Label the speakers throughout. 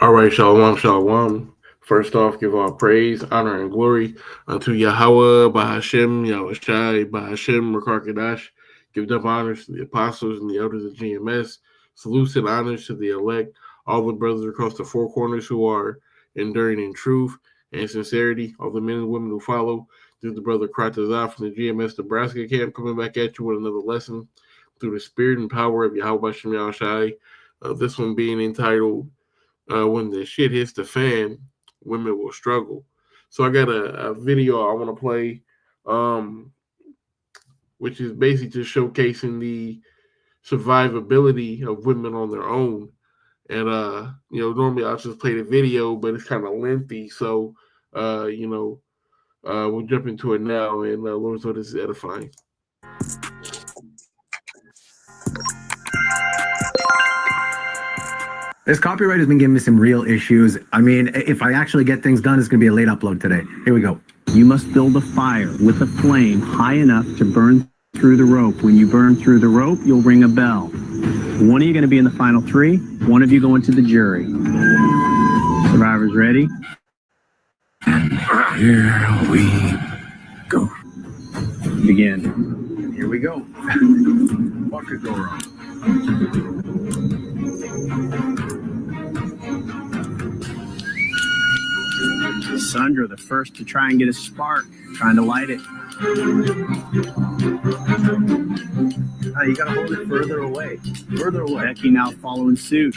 Speaker 1: All right, shalom, shalom. First off, give all praise, honor, and glory unto Yahweh, Bahashem, Yahushai, Bahashem, Rakakadash. Give double honors to the apostles and the elders of GMS. Salutes and honors to the elect, all the brothers across the four corners who are enduring in truth and sincerity, all the men and women who follow. This is the brother Kratazah from the GMS Nebraska camp coming back at you with another lesson through the spirit and power of Yahweh Bahashem, Yahushai. This one being entitled when the shit hits the fan, women will struggle. So I got a video I want to play, um, which is basically just showcasing the survivability of women on their own. And normally I'll just play the video, but it's kind of lengthy. So we'll jump into it now, and Lord, so this is edifying.
Speaker 2: This copyright has been giving me some real issues. I mean, if I actually get things done, it's going to be a late upload today. Here we go.
Speaker 3: You must build a fire with a flame high enough to burn through the rope. When you burn through the rope, you'll ring a bell. One of you going to be in the final three. One of you going to the jury. Survivors ready?
Speaker 4: And here we go.
Speaker 3: Begin.
Speaker 2: Here we go. What could go wrong?
Speaker 3: Sandra, the first to try and get a spark, trying to light it.
Speaker 2: You gotta hold it further away. Further away.
Speaker 3: Becky now following suit.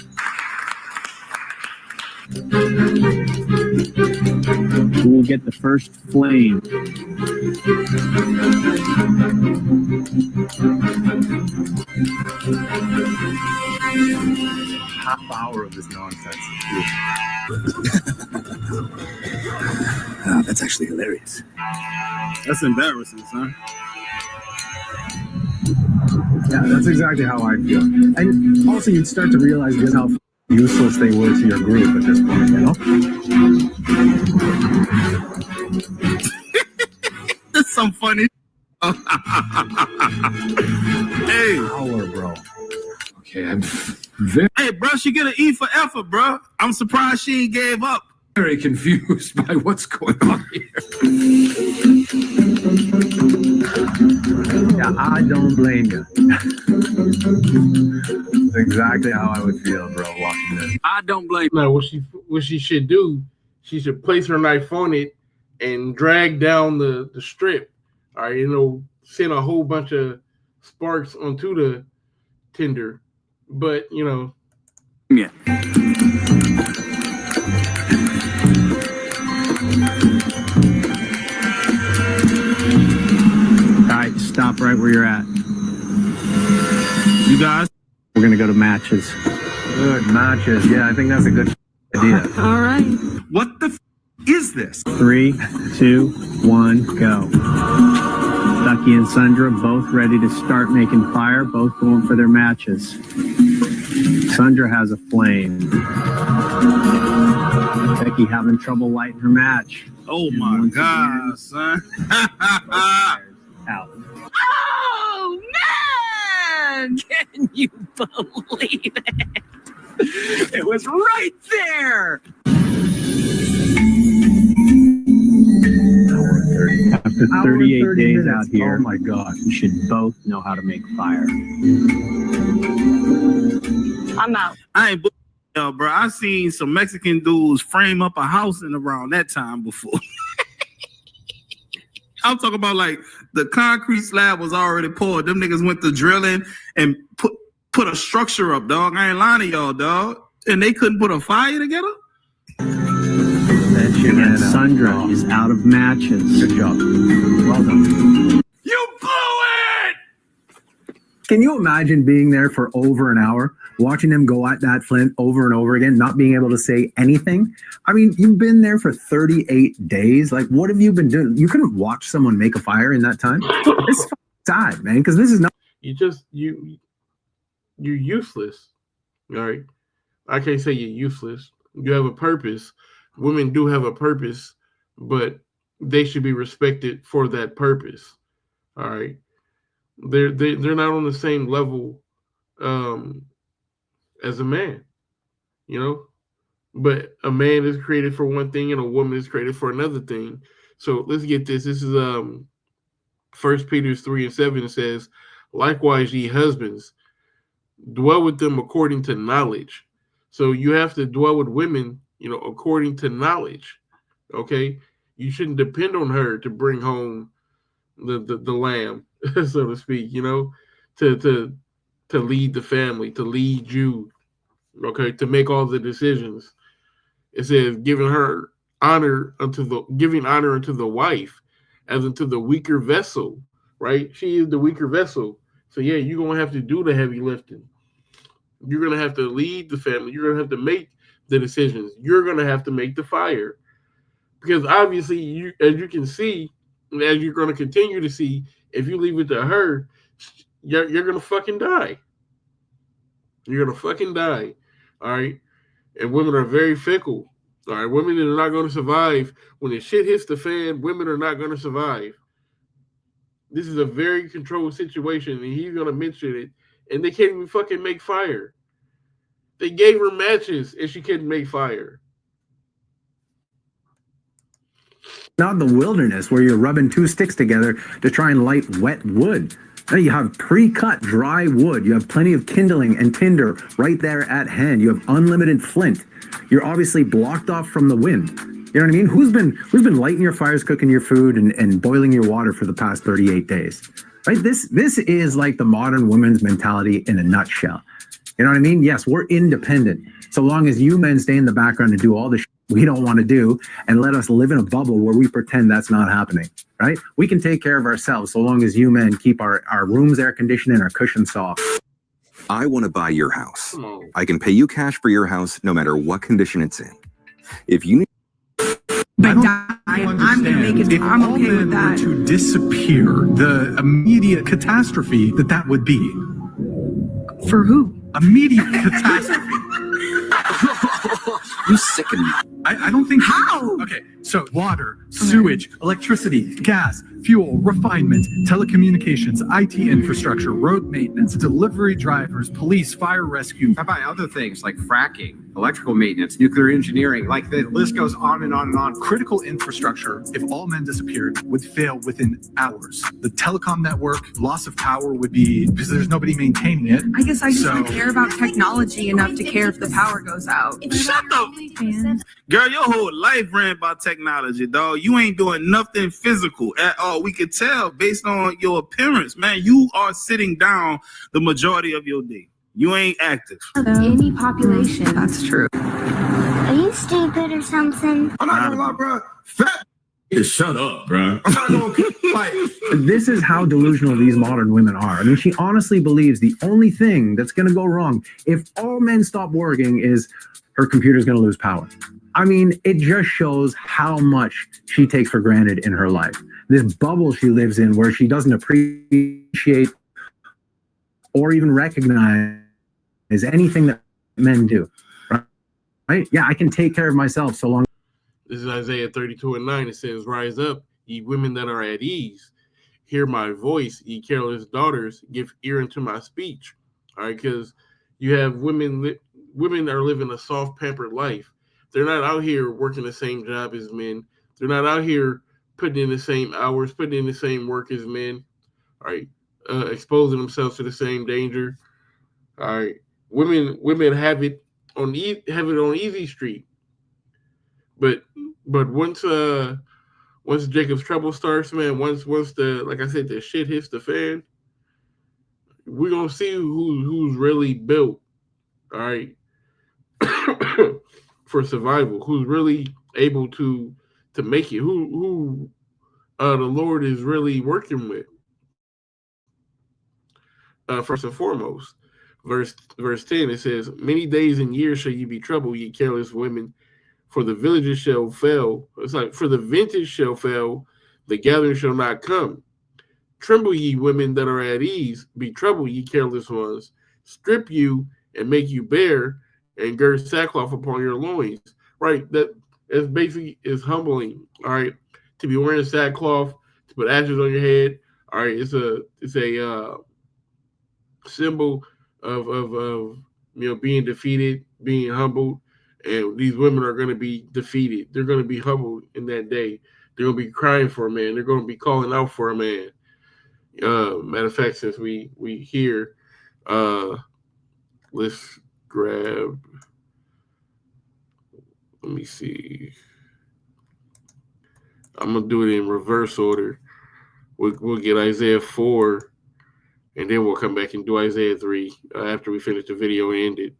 Speaker 3: Who will get the first flame?
Speaker 2: Half hour of this nonsense.
Speaker 4: That's actually hilarious.
Speaker 5: That's embarrassing, son.
Speaker 2: Yeah, that's exactly how I feel. And also, you'd start to realize just how useless they were to your group at this point, you know?
Speaker 5: That's some funny. Hey.
Speaker 2: Hour, bro.
Speaker 4: Okay, I'm very,
Speaker 5: Hey, bro, she get an E for effort, bro. I'm surprised she ain't gave up.
Speaker 4: very confused by what's going on here.
Speaker 2: Yeah, I don't blame you. That's exactly how I would feel, bro, watching this.
Speaker 5: I don't blame
Speaker 1: Now, what she should do, she should place her knife on it and drag down the strip. All right, send a whole bunch of sparks onto the tinder. But
Speaker 5: Yeah.
Speaker 3: All right, stop right where you're at.
Speaker 5: You guys?
Speaker 3: We're going to go to matches.
Speaker 2: Good matches. Yeah, I think that's a good idea.
Speaker 6: All right.
Speaker 4: What the is this?
Speaker 3: 3, 2, 1, go. Ducky and Sandra both ready to start making fire, both going for their matches. Sandra has a flame. Becky having trouble lighting her match.
Speaker 5: Oh my God, son.
Speaker 3: Out.
Speaker 6: Oh, man! Can you believe it?
Speaker 3: It was right there! After 38 days
Speaker 2: minutes.
Speaker 3: out here,
Speaker 2: Oh my God.
Speaker 3: you should both know how to make fire.
Speaker 6: I'm out.
Speaker 5: I ain't bro. I seen some Mexican dudes frame up a house in around that time before. I'm talking about like the concrete slab was already poured. Them niggas went to drilling and put a structure up, dog. I ain't lying to y'all, dog. And they couldn't put a fire together?
Speaker 2: That shit
Speaker 3: And
Speaker 2: ran out.
Speaker 3: Sandra is out of matches.
Speaker 2: Good job. Well done.
Speaker 4: You blew it!
Speaker 2: Can you imagine being there for over an hour, watching them go at that flint over and over again, not being able to say anything? I mean, you've been there for 38 days. Like, what have you been doing? You couldn't watch someone make a fire in that time? It's sad, man, because this is not.
Speaker 1: you're useless. All right, I can't say you're useless. You have a purpose. Women do have a purpose, but they should be respected for that purpose. All right, they're not on the same level as a man. but a man is created for one thing and a woman is created for another thing. So let's get this. This is 1 Peter 3:7. It says, likewise, ye husbands, dwell with them according to knowledge. So you have to dwell with women, according to knowledge. Okay, you shouldn't depend on her to bring home the lamb, so to speak. To lead the family, to lead you. Okay, to make all the decisions. It says giving honor unto the wife, as unto the weaker vessel. Right, she is the weaker vessel. So yeah, you're gonna have to do the heavy lifting. You're going to have to lead the family. You're going to have to make the decisions. You're going to have to make the fire. Because obviously, as you can see, as you're going to continue to see, if you leave it to her, you're going to fucking die. You're going to fucking die. All right? And women are very fickle. All right? Women are not going to survive. When the shit hits the fan, women are not going to survive. This is a very controlled situation, and he's going to mention it. And they can't even fucking make fire. They gave her matches and she couldn't make fire.
Speaker 2: Not the wilderness where you're rubbing two sticks together to try and light wet wood. No, you have pre-cut dry wood. You have plenty of kindling and tinder right there at hand. You have unlimited flint. You're obviously blocked off from the wind. You know what I mean? Who's been lighting your fires, cooking your food, and boiling your water for the past 38 days? Right? This is like the modern woman's mentality in a nutshell. You know what I mean? Yes, we're independent. So long as you men stay in the background and do all the shit we don't want to do and let us live in a bubble where we pretend that's not happening, right? We can take care of ourselves so long as you men keep our rooms air conditioned and our cushions soft.
Speaker 7: I want to buy your house. I can pay you cash for your house no matter what condition it's in. If you need...
Speaker 8: I'm going to make it. I'm okay with that.
Speaker 9: To disappear, the immediate catastrophe that would be.
Speaker 8: For who?
Speaker 9: Immediate catastrophe.
Speaker 7: You sicken me.
Speaker 9: I don't think...
Speaker 8: How?
Speaker 9: Okay, so water, sewage, electricity, gas, fuel, refinement, telecommunications, IT infrastructure, road maintenance, delivery drivers, police, fire rescue.
Speaker 10: How about other things like fracking, electrical maintenance, nuclear engineering, like the list goes on and on and on.
Speaker 9: Critical infrastructure, if all men disappeared, would fail within hours. The telecom network, loss of power would be, because there's nobody maintaining it.
Speaker 8: I guess I just don't care about technology enough to care if the power goes out.
Speaker 5: Shut up! Girl, your whole life ran by technology, dog. You ain't doing nothing physical at all. We could tell based on your appearance, man. You are sitting down the majority of your day. You ain't active.
Speaker 6: Any population.
Speaker 8: That's true.
Speaker 6: Are you stupid or something?
Speaker 4: I'm not gonna lie, bro. Fat. Shut up, bro. I'm not gonna like.
Speaker 2: This is how delusional these modern women are. I mean, she honestly believes the only thing that's going to go wrong if all men stop working is her computer's going to lose power. I mean, it just shows how much she takes for granted in her life. This bubble she lives in where she doesn't appreciate or even recognize anything that men do. Right? Yeah, I can take care of myself so long.
Speaker 1: This is Isaiah 32:9. It says, rise up, ye women that are at ease. Hear my voice, ye careless daughters. Give ear unto my speech. All right, because you have women that are living a soft, pampered life. They're not out here working the same job as men. They're not out here putting in the same hours, putting in the same work as men. All right, exposing themselves to the same danger. All right, women have it on easy street, but once Jacob's trouble starts, man, once the, like I said, the shit hits the fan, we're gonna see who's really built. All right. For survival, who's really able to make it, who the Lord is really working with. First and foremost, verse 10, it says, many days and years shall you be troubled, ye careless women, for the villages shall fail. It's like, for the vintage shall fail, the gathering shall not come. Tremble, ye women that are at ease, be troubled, ye careless ones. Strip you and make you bare, and gird sackcloth upon your loins. Right? That is basically is humbling. All right, to be wearing sackcloth, to put ashes on your head. All right, it's a symbol of being defeated, being humbled, And these women are going to be defeated. They're going to be humbled in that day. They're going to be crying for a man. They're going to be calling out for a man. Matter of fact, since we hear, let's grab. Let me see. I'm gonna do it in reverse order. We'll get Isaiah 4, and then we'll come back and do Isaiah 3 after we finish the video and end it.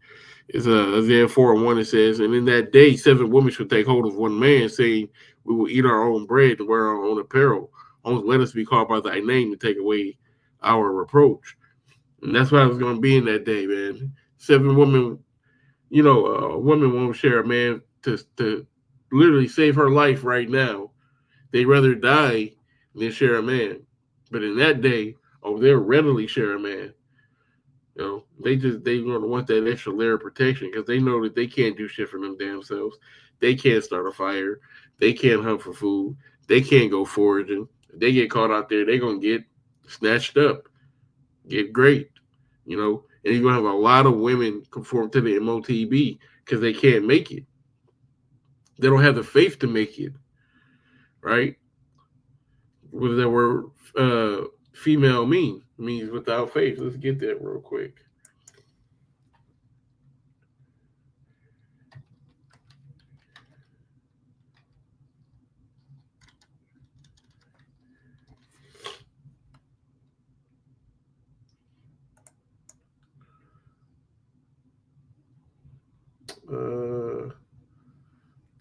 Speaker 1: It's Isaiah 4:1. It says, "And in that day, 7 women shall take hold of one man, saying, We will eat our own bread and wear our own apparel. Only let us be called by thy name and take away our reproach." And that's what I was going to be in that day, man. 7 women, a woman won't share a man to literally save her life right now. They'd rather die than share a man. But in that day, they'll readily share a man. They gonna want that extra layer of protection because they know that they can't do shit for them damn selves. They can't start a fire. They can't hunt for food. They can't go foraging. If they get caught out there, they're gonna get snatched up, get raped, and you're gonna have a lot of women conform to the MOTB because they can't make it. They don't have the faith to make it, right? What does that word female mean? It means without faith. Let's get that real quick.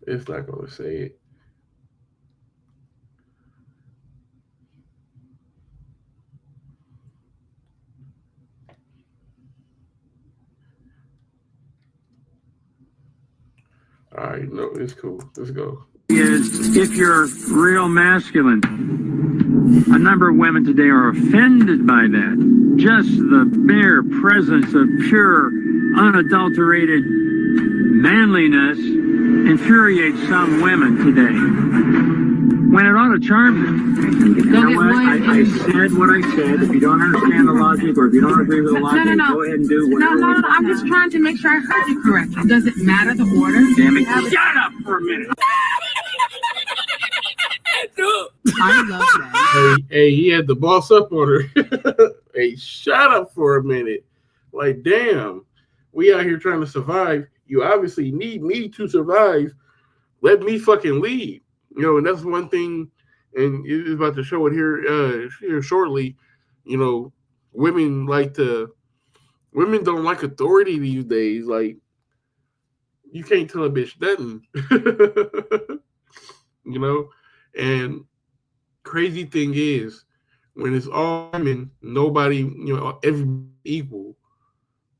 Speaker 1: It's not going to say it. All right, no, it's cool. Let's go.
Speaker 3: If you're real masculine, a number of women today are offended by that. Just the mere presence of pure, unadulterated manliness infuriates some women today. When it ought to charm them. You know what? I said what I said. If you don't understand the logic or if you don't agree with the logic, go ahead and do whatever.
Speaker 8: No. I'm just trying to make sure I heard you correctly. Does it matter the order?
Speaker 3: Damn it. Shut up for a minute.
Speaker 8: I love that.
Speaker 1: Hey, he had the boss up on her. Hey, shut up for a minute. Like, damn, we out here trying to survive. You obviously need me to survive. Let me fucking lead. And that's one thing, and it's about to show it here shortly. Women don't like authority these days. Like, you can't tell a bitch nothing. And crazy thing is, when it's all women, nobody, everybody equal.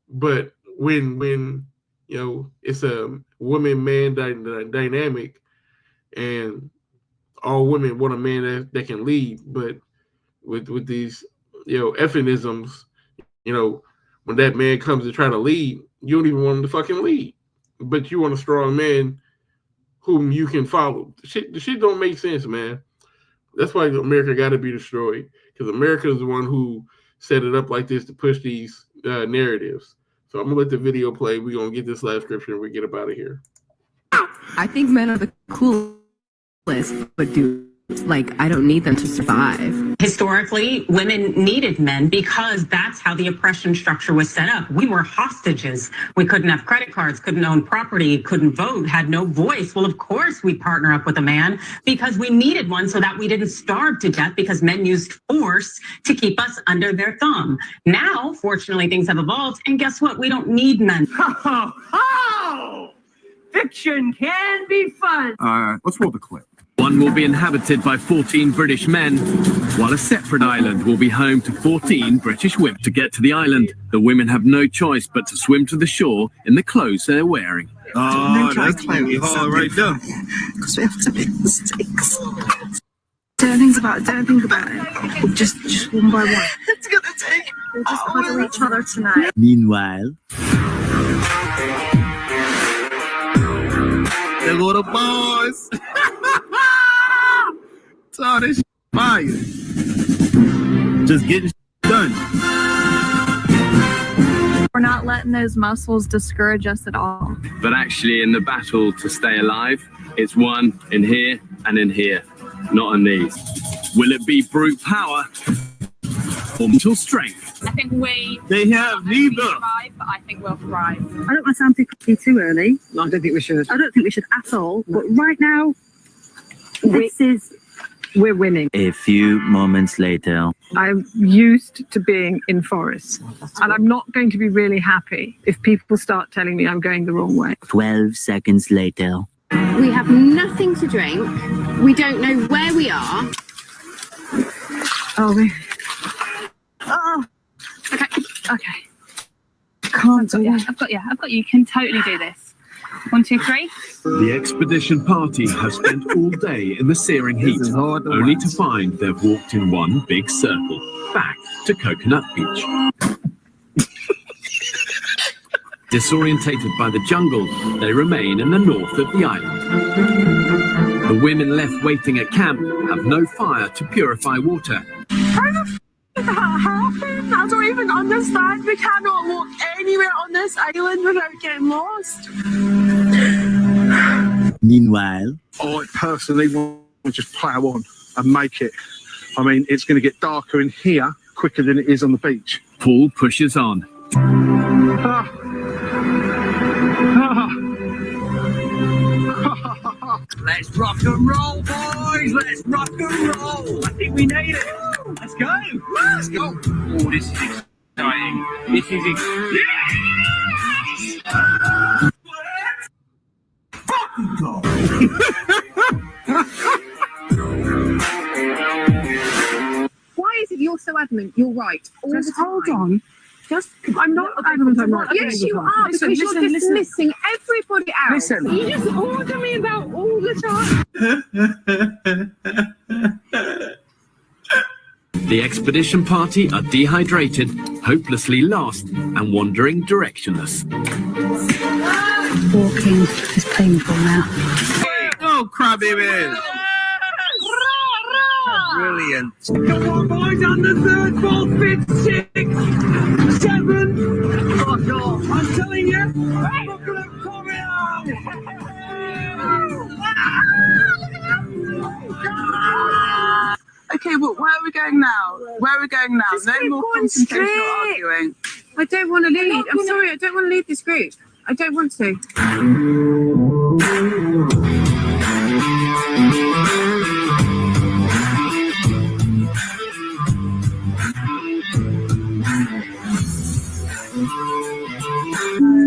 Speaker 1: But when it's a woman-man dynamic, and all women want a man that can lead, but with these euphemisms, when that man comes to try to lead, you don't even want him to fucking lead, but you want a strong man whom you can follow. The shit don't make sense, man. That's why America got to be destroyed, because America is the one who set it up like this to push these narratives. So I'm gonna let the video play. We're gonna get this last scripture and we get up out of here.
Speaker 8: I think men are the coolest, but I don't need them to survive.
Speaker 11: Historically, women needed men because that's how the oppression structure was set up. We were hostages. We couldn't have credit cards, couldn't own property, couldn't vote, had no voice. Well, of course we partner up with a man because we needed one so that we didn't starve to death because men used force to keep us under their thumb. Now, fortunately, things have evolved, and guess what? We don't need men.
Speaker 3: Fiction can be fun.
Speaker 4: Let's roll the clip.
Speaker 3: One will be inhabited by 14 British men, while a separate island will be home to 14 British women. To get to the island, the women have no choice but to swim to the shore in the clothes they're wearing.
Speaker 5: Oh, that's Tony Hall right there.
Speaker 8: Because we have to make mistakes. Don't think about it. Just one by one. It's gonna take. We'll just cuddle each other tonight.
Speaker 3: Meanwhile,
Speaker 5: There go the boys. Oh, this fire. Just getting done.
Speaker 8: We're not letting those muscles discourage us at all.
Speaker 3: But actually, in the battle to stay alive, it's one in here and in here, not on these. Will it be brute power or mental strength?
Speaker 8: I think
Speaker 5: They have neither.
Speaker 8: thrive, but I think we'll thrive.
Speaker 12: I don't want to sound too early. No, I don't think we should. I don't think we should at all. But right now, we're winning.
Speaker 3: A few moments later.
Speaker 12: I'm used to being in forests, and I'm not going to be really happy if people start telling me I'm going the wrong way.
Speaker 3: 12 seconds later.
Speaker 6: We have nothing to drink. We don't know where we are.
Speaker 12: Oh, okay. Can't do it.
Speaker 8: I've got you. You can totally do this. 1, 2, 3.
Speaker 9: The expedition party have spent all day in the searing heat, only to find they've walked in one big circle, back to Coconut Beach. Disorientated by the jungle, they remain in the north of the island. The women left waiting at camp have no fire to purify water.
Speaker 12: How the f*** that happen? I don't even understand. We cannot walk anywhere on this island without getting lost.
Speaker 3: Meanwhile,
Speaker 13: I personally want to just plough on and make it. I mean, it's going to get darker in here quicker than it is on the beach.
Speaker 9: Paul pushes on.
Speaker 3: let's rock and roll, boys. Let's rock and roll. I think we made it. Let's go. Let's go. Oh, this is exciting. This is exciting. Yes! Fucking go.
Speaker 12: Why is it you're so adamant? You're right. Just hold on. I'm not adamant I'm right. Yes, you are, because you're dismissing everybody else.
Speaker 13: Listen.
Speaker 12: You just order me about all the time.
Speaker 9: The expedition party are dehydrated, hopelessly lost, and wandering directionless.
Speaker 8: Walking is painful now.
Speaker 5: Oh, crybaby. Brilliant.
Speaker 3: Come on, boys, on the 3rd, 4th, 5th, 6th, 7th. Fuck off. I'm telling you. Look at them coming out.
Speaker 12: Okay, well, where are we going now? Where are we going now?
Speaker 8: Just
Speaker 12: No
Speaker 8: keep
Speaker 12: more
Speaker 8: going
Speaker 12: confrontation or
Speaker 8: straight.
Speaker 12: arguing. I don't want to leave. I'm sorry, I don't want to leave this group. I don't want to.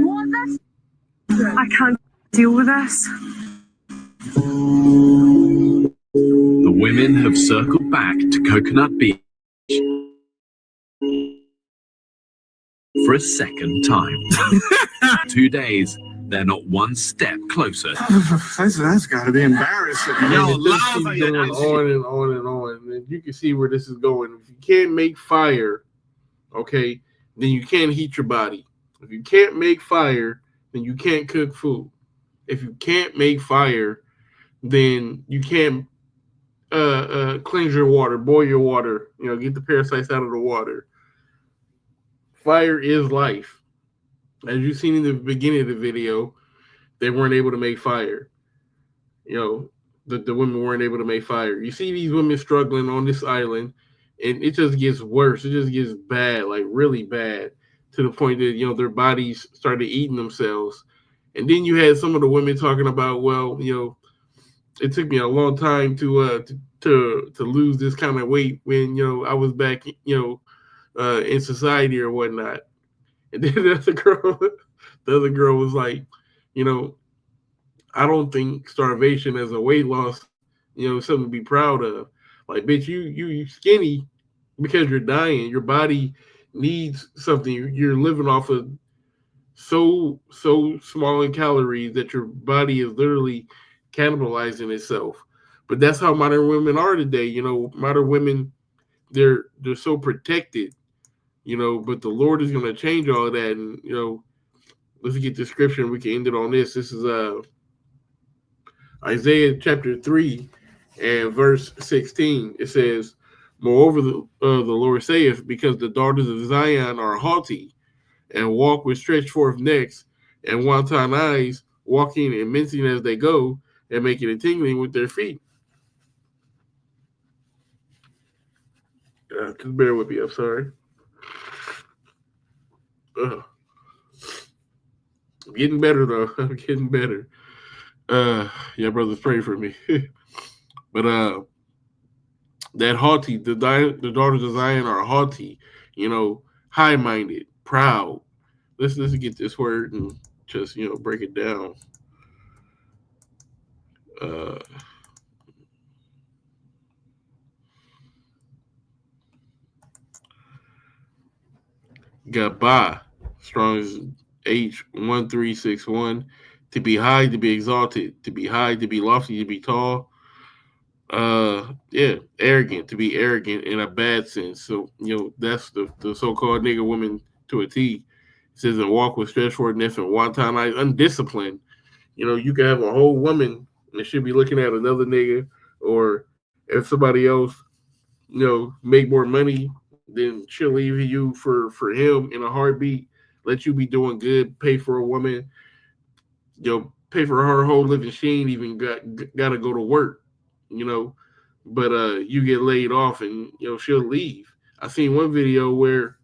Speaker 12: What the f- I can't deal with this.
Speaker 9: The women have circled back to Coconut Beach for a second time. 2 days, they're not one step closer.
Speaker 13: That's got to be embarrassing.
Speaker 5: Yo,
Speaker 1: And it just
Speaker 5: loud
Speaker 1: keeps going on and on and on. And you can see where this is going. If you can't make fire, okay, then you can't heat your body. If you can't make fire, then you can't cook food. If you can't make fire, then you can't cleanse your water, boil your water, get the parasites out of the water. Fire is life. As you've seen in the beginning of the video, they weren't able to make fire. The women weren't able to make fire. You see these women struggling on this island, and it just gets worse. It just gets bad, like really bad, to the point that, their bodies started eating themselves. And then you had some of the women talking about, well, it took me a long time to lose this kind of weight when, I was back, in society or whatnot. And then the other girl was like, I don't think starvation as a weight loss, something to be proud of. Like, bitch, you skinny because you're dying. Your body needs something. You're living off of so small in calories that your body is literally cannibalizing itself. But that's how modern women are today. Modern women, they're so protected, but the Lord is going to change all of that. And, let's get the scripture. We can end it on this. This is Isaiah chapter 3 and verse 16. It says, moreover, the Lord saith, because the daughters of Zion are haughty, and walk with stretched forth necks and wonton eyes, walking and mincing as they go, and making a tingling with their feet. Just bear with me, I'm sorry. I'm getting better though. I'm getting better. Yeah, brothers, pray for me. But that haughty, the daughters of Zion are haughty, high-minded, proud. Let's get this word and just break it down. Gabah, Strong's H1361, to be high, to be exalted, to be high, to be lofty, to be tall. Yeah, arrogant, to be arrogant in a bad sense. So that's the so-called nigger woman to a T. It says, and walk with stretched forth necks and wonton eyes, undisciplined. You can have a whole woman and should be looking at another nigga, or if somebody else, make more money, then she'll leave you for him in a heartbeat. Let you be doing good, pay for a woman, pay for her whole living. She ain't even got to go to work, but you get laid off and she'll leave. I seen one video where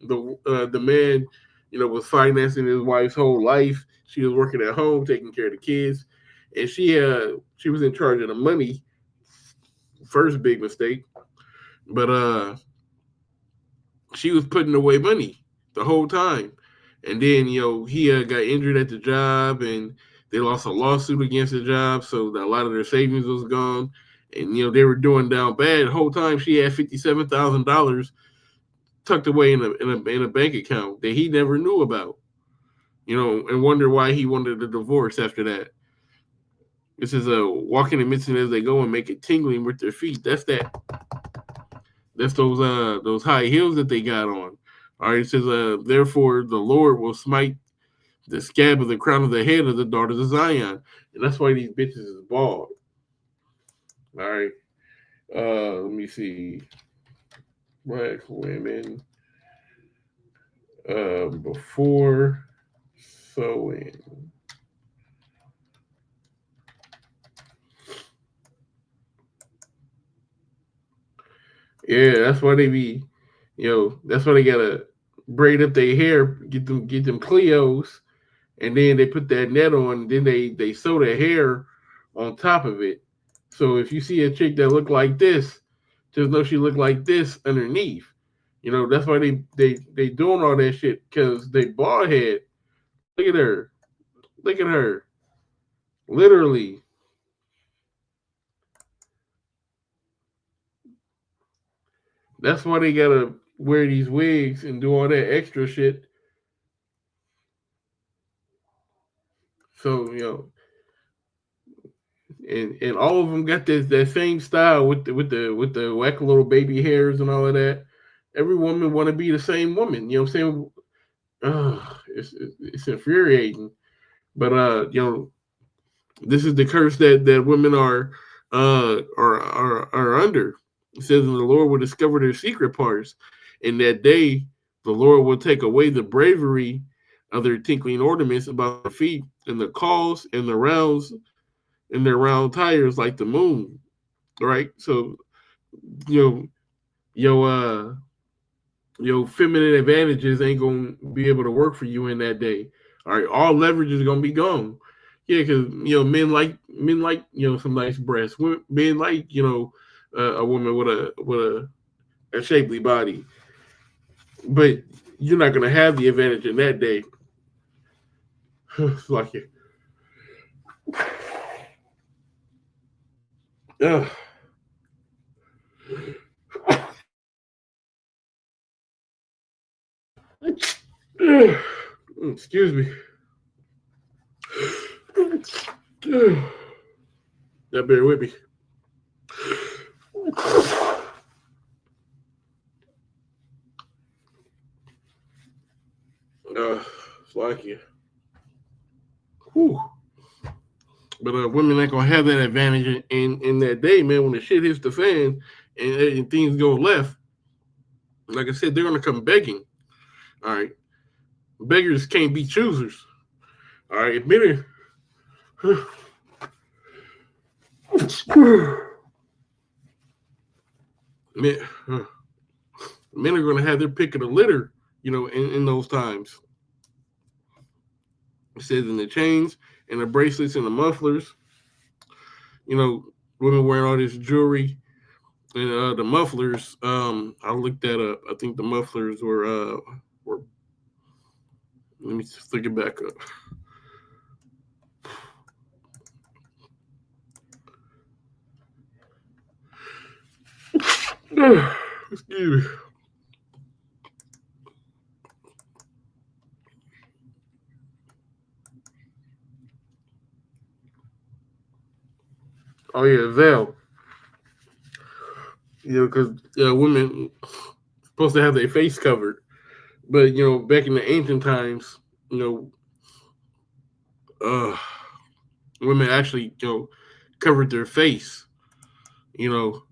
Speaker 1: the man, was financing his wife's whole life. She was working at home, taking care of the kids, and she was in charge of the money. First big mistake, but she was putting away money the whole time, and then he got injured at the job, and they lost a lawsuit against the job, so a lot of their savings was gone, and they were doing down bad. The whole time she had $57,000 tucked away in a bank account that he never knew about, and wonder why he wanted a divorce after that. This is walking and mincing as they go and make it tingling with their feet. That's those high heels that they got on. All right, it says, therefore the Lord will smite the scab of the crown of the head of the daughters of Zion. And that's why these bitches is bald. All right. Let me see. Black women before sewing. Yeah, that's why they be, that's why they gotta braid up their hair, get them Cleos, and then they put that net on, and then they sew their hair on top of it. So if you see a chick that look like this, just know she look like this underneath. That's why they doing all that shit, because they bald head. Look at her. Look at her. Literally. That's why they gotta wear these wigs and do all that extra shit. So and all of them got that same style with the whack little baby hairs and all of that. Every woman want to be the same woman. You know what I'm saying? It's infuriating. But this is the curse that women are under. It says, and the Lord will discover their secret parts. In that day, the Lord will take away the bravery of their tinkling ornaments about their feet, and the calls and the rounds and their round tires like the moon. Right? So your feminine advantages ain't gonna be able to work for you in that day. All right, all leverage is gonna be gone. Yeah, because men like some nice breasts. Men like a woman with a shapely body, but you're not gonna have the advantage in that day. Like it. Excuse me. That bear with me. Like you. Whew. But women ain't gonna have that advantage in that day, man. When the shit hits the fan and things go left, like I said, they're gonna come begging. All right. beggars can't be choosers. All right, admit it. Men are going to have their pick of the litter, in those times. It says in the chains and the bracelets and the mufflers, women wearing all this jewelry and the mufflers. I looked that up. I think the mufflers were. Let me just look it back up. Excuse me. Oh yeah, veil. Because women supposed to have their face covered, but back in the ancient times, women actually covered their face, because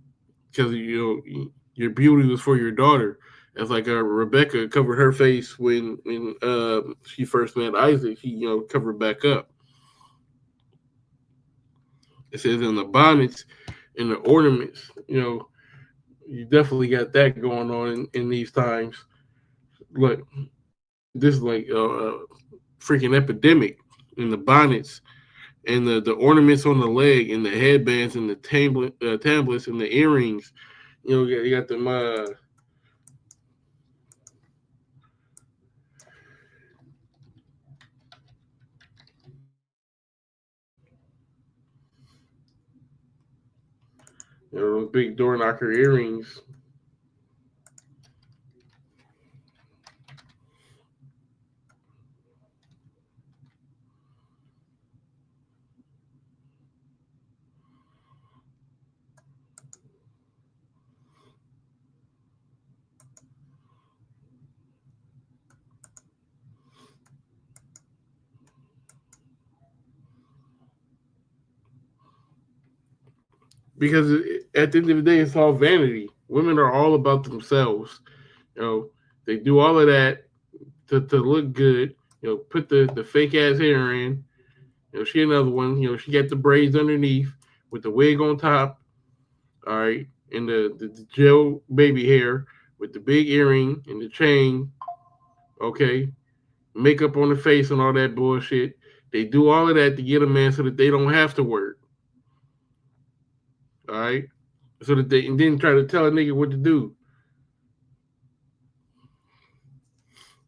Speaker 1: your beauty was for your daughter. It's like Rebecca covered her face when she first met Isaac. She covered back up. It says in the bonnets and the ornaments, you definitely got that going on in these times. Like this is like a freaking epidemic in the bonnets and the ornaments on the leg and the headbands and the tablets and the earrings. You got them. Those big door knocker earrings. Because at the end of the day, it's all vanity. Women are all about themselves. They do all of that to look good. Put the fake ass hair in. She another one. She got the braids underneath with the wig on top. All right, and the gel baby hair with the big earring and the chain. Okay, makeup on the face and all that bullshit. They do all of that to get a man so that they don't have to work. All right, so that they and then try to tell a nigga what to do.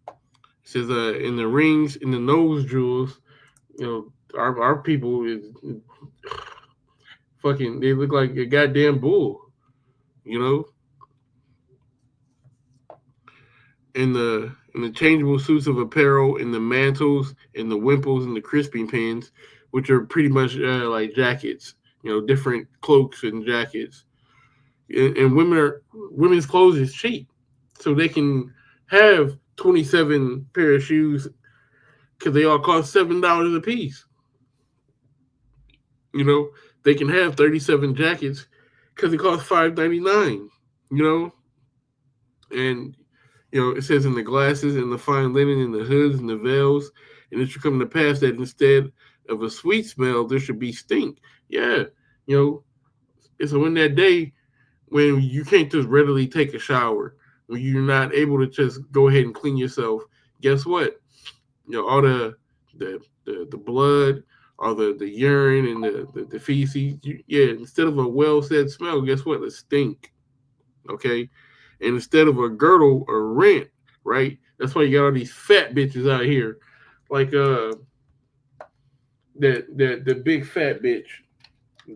Speaker 1: It says in the rings, in the nose jewels, our people is fucking. They look like a goddamn bull. In the changeable suits of apparel, in the mantles, in the wimples, and the crisping pins, which are pretty much like jackets. Different cloaks and jackets. And women's clothes is cheap, so they can have 27 pair of shoes because they all cost $7 a piece. They can have 37 jackets because it costs $5.99. And it says in the glasses and the fine linen and the hoods and the veils, and it should come to pass that instead of a sweet smell, there should be stink. Yeah, it's in that day when you can't just readily take a shower, when you're not able to just go ahead and clean yourself. Guess what? All the blood, all the urine and the feces. Instead of a well said smell, guess what? A stink. Okay. And instead of a girdle or rent, right? That's why you got all these fat bitches out here, like that the big fat bitch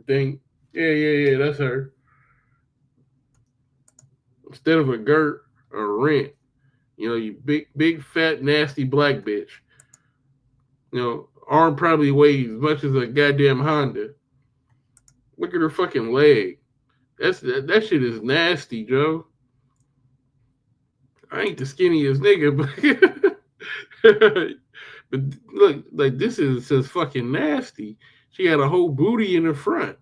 Speaker 1: thing. Yeah, that's her. Instead of a girt or rent, you big fat nasty black bitch. Arm probably weighs as much as a goddamn Honda. Look at her fucking leg. That shit is nasty, Joe. I ain't the skinniest nigga, but look, like this is just fucking nasty. She got a whole booty in the front.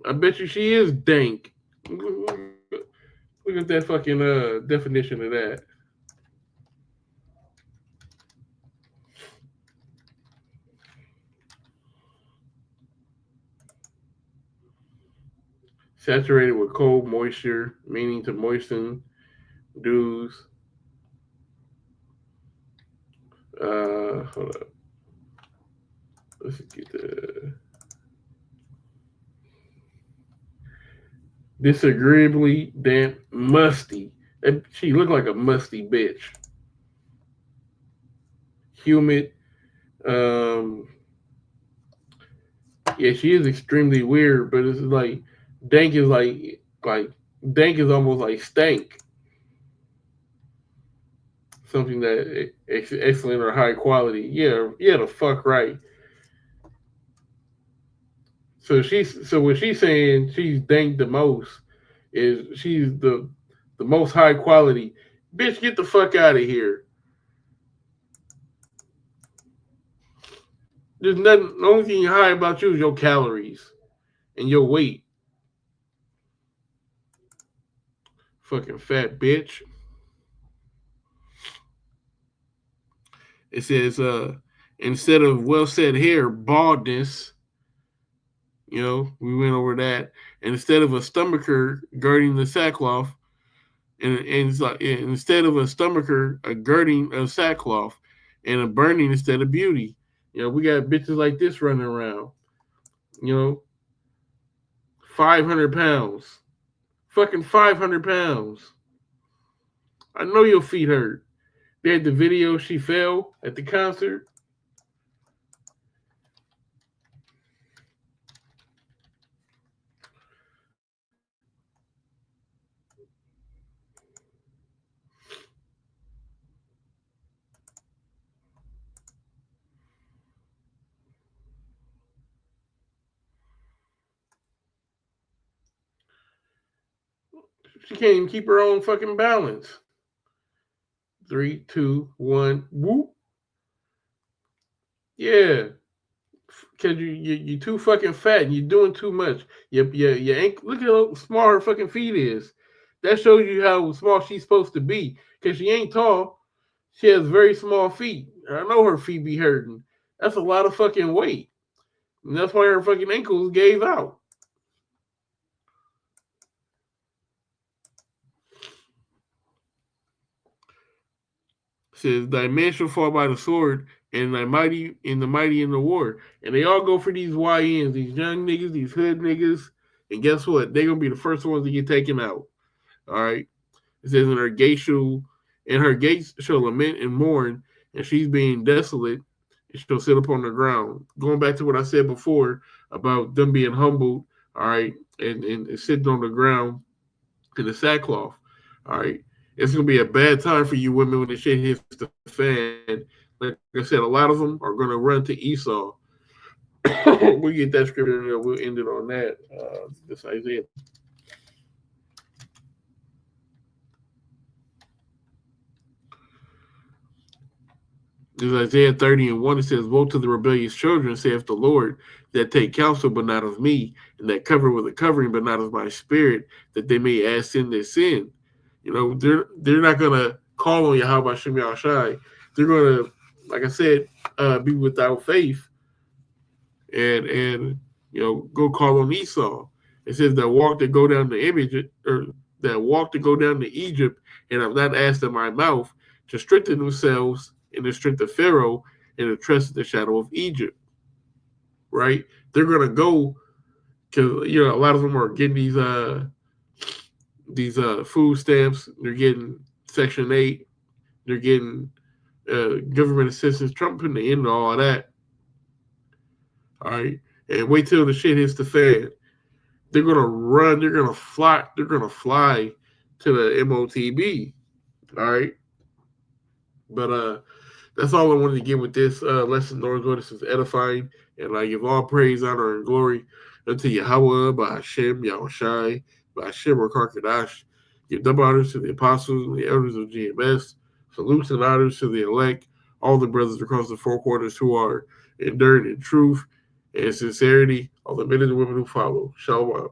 Speaker 1: I bet you she is dank. Look at that fucking definition of that. Saturated with cold moisture, meaning to moisten dews. Hold up. Let's get the disagreeably damp, musty. She looked like a musty bitch. Humid. Yeah, she is extremely weird, but it's like dank is like dank is almost like stank. Something that excellent or high quality. Yeah, the fuck right. So what she's saying she's dank the most is she's the most high quality. Bitch, get the fuck out of here. There's nothing. The only thing high about you is your calories and your weight. Fucking fat bitch. It says, instead of well said hair, baldness. You know, we went over that. And instead of a stomacher girding the sackcloth, and it's like instead of a stomacher, a girding of sackcloth, and a burning instead of beauty. You know, we got bitches like this running around. You know, 500 pounds. Fucking 500 pounds. I know your feet hurt. They had the video she fell at the concert. She can't even keep her own fucking balance. 3, 2, 1, whoop. Yeah. Cause you're too fucking fat and you're doing too much. You ain't look at how small her fucking feet is. That shows you how small she's supposed to be. Cause she ain't tall. She has very small feet. I know her feet be hurting. That's a lot of fucking weight. And that's why her fucking ankles gave out. It says thy man shall fall by the sword, and the mighty in the war. And they all go for these YNs, these young niggas, these hood niggas. And guess what? They're gonna be the first ones to get taken out. All right. It says in her gates shall lament and mourn, and she's being desolate, and she'll sit upon the ground. Going back to what I said before about them being humbled, all right, and sitting on the ground in the sackcloth. All right. It's gonna be a bad time for you women when the shit hits the fan. Like I said, a lot of them are gonna run to Esau. We'll get that scripture and we'll end it on that. This Isaiah. There's Isaiah 30:1. It says, woe to the rebellious children, saith the Lord, that take counsel, but not of me, and that cover with a covering, but not of my spirit, that they may add sin their sin. You know, they're not gonna call on Yahweh Shem Yahushai. They're gonna, like I said, be without faith and you know, go call on Esau. It says that walk to go down the image, or that walk to go down to Egypt, and have not asked in my mouth to strengthen themselves in the strength of Pharaoh and the trust in the shadow of Egypt. Right? They're gonna go because you know a lot of them are getting these food stamps. They're getting Section 8. They're getting government assistance. Trump putting the end to all of that. All right, and wait till the shit hits the fan. They're gonna run. They're gonna fly. They're gonna fly to the MOTB. All right, but that's all I wanted to get with this lesson. Lord God, this is edifying, and I give all praise, honor, and glory unto Yahweh, by Hashem, Yahushai, by Hashem, Rakar Give double honors to the apostles and the elders of GMS. Salutes and honors to the elect, all the brothers across the four quarters who are enduring in truth and sincerity, all the men and women who follow. Shalom.